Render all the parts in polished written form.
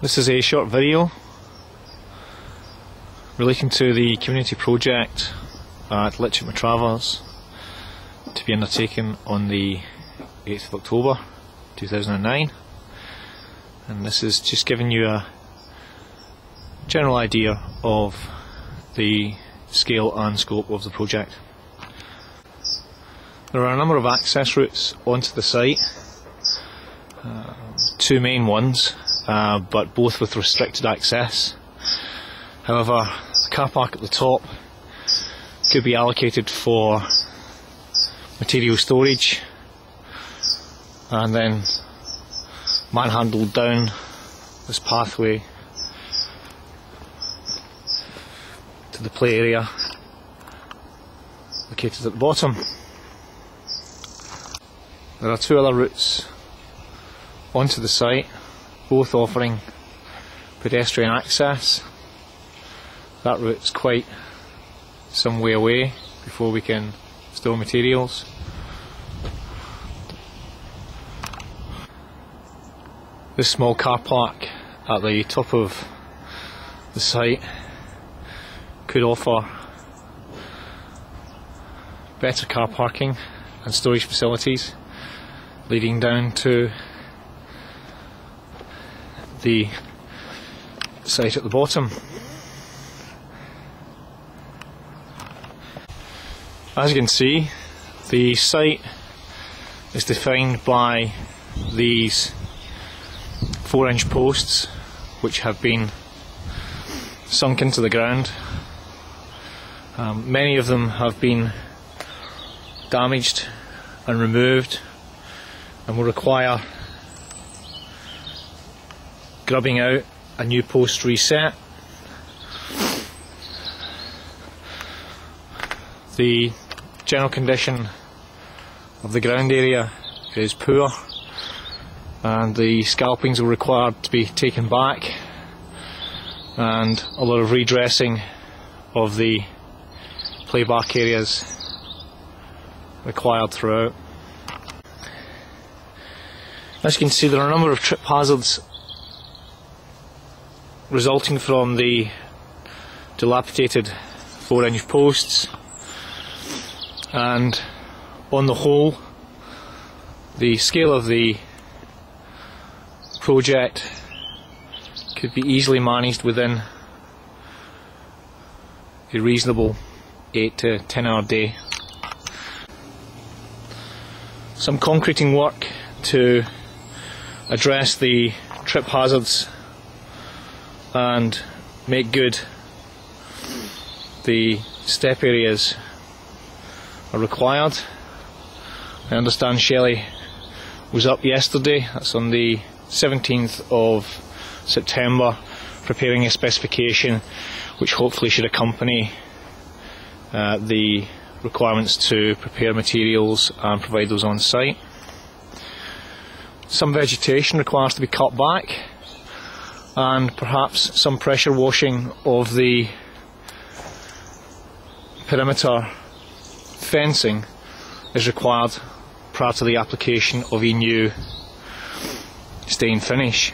This is a short video relating to the community project at Lytchett Matravers to be undertaken on the 8th of October 2009, and this is just giving you a general idea of the scale and scope of the project. There are a number of access routes onto the site, two main ones, but both with restricted access. However, the car park at the top could be allocated for material storage and then manhandled down this pathway to the play area located at the bottom. There are two other routes onto the site, both offering pedestrian access. That route is quite some way away before we can store materials. This small car park at the top of the site could offer better car parking and storage facilities leading down to the site at the bottom. As you can see, the site is defined by these 4-inch posts which have been sunk into the ground. Many of them have been damaged and removed and will require grubbing out, a new post reset. The general condition of the ground area is poor, and the scalpings are required to be taken back, and a lot of redressing of the playback areas required throughout. As you can see, there are a number of trip hazards resulting from the dilapidated 4-inch posts, and on the whole the scale of the project could be easily managed within a reasonable 8 to 10 hour day. Some concreting work to address the trip hazards and make good the step areas are required. I understand Shelley was up yesterday, that's on the 17th of September, preparing a specification which hopefully should accompany the requirements to prepare materials and provide those on site. Some vegetation requires to be cut back, and perhaps some pressure washing of the perimeter fencing is required prior to the application of a new stain finish.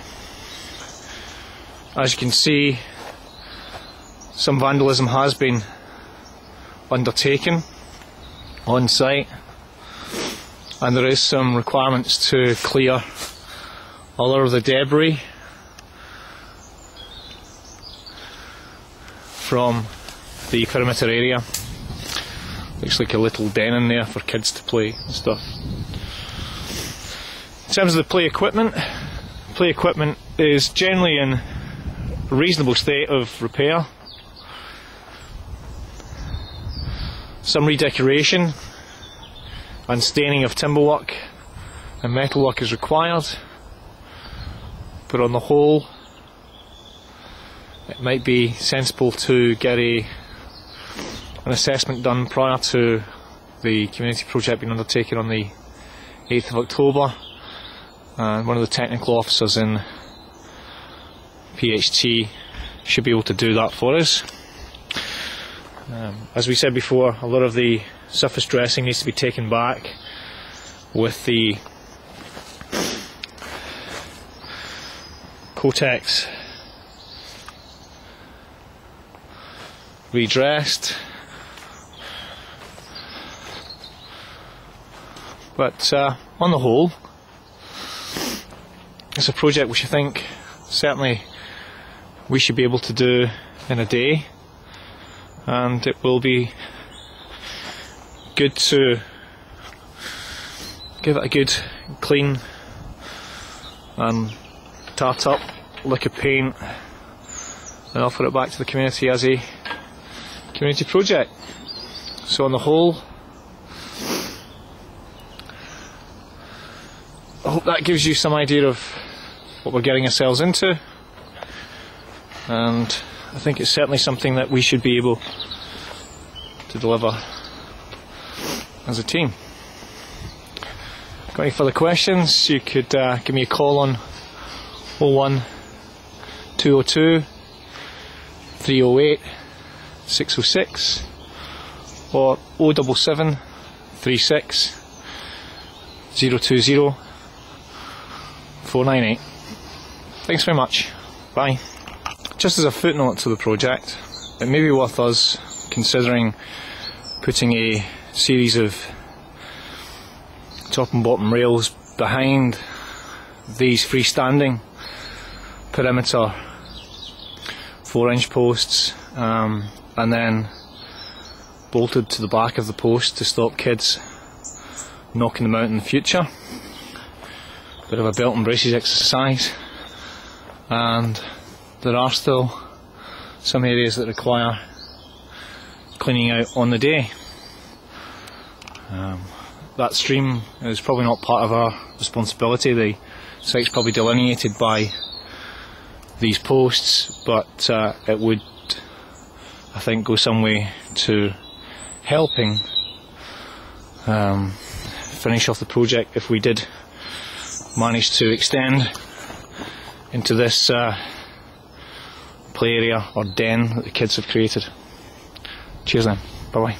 As you can see, some vandalism has been undertaken on site, and there is some requirements to clear a lot of the debris from the perimeter area. Looks like a little den in there for kids to play and stuff. In terms of the play equipment is generally in a reasonable state of repair. Some redecoration and staining of timberwork and metalwork is required, but on the whole it might be sensible to get an assessment done prior to the community project being undertaken on the 8th of October, and one of the technical officers in PHT should be able to do that for us. As we said before, a lot of the surface dressing needs to be taken back with the Cotex redressed. But on the whole, it's a project which I think certainly we should be able to do in a day, and it will be good to give it a good clean and tart up, lick of paint, and offer it back to the community as a community project. So on the whole, I hope that gives you some idea of what we're getting ourselves into, and I think it's certainly something that we should be able to deliver as a team. Got any further questions? You could give me a call on 01 202 308 606 or 077 36 020 498. Thanks very much. Bye. Just as a footnote to the project, it may be worth us considering putting a series of top and bottom rails behind these freestanding perimeter 4-inch posts, and then bolted to the back of the post to stop kids knocking them out in the future. Bit of a belt and braces exercise, and there are still some areas that require cleaning out on the day. That stream is probably not part of our responsibility. The site's probably delineated by these posts, but it would, I think, go some way to helping finish off the project if we did manage to extend into this play area or den that the kids have created. Cheers then. Bye bye.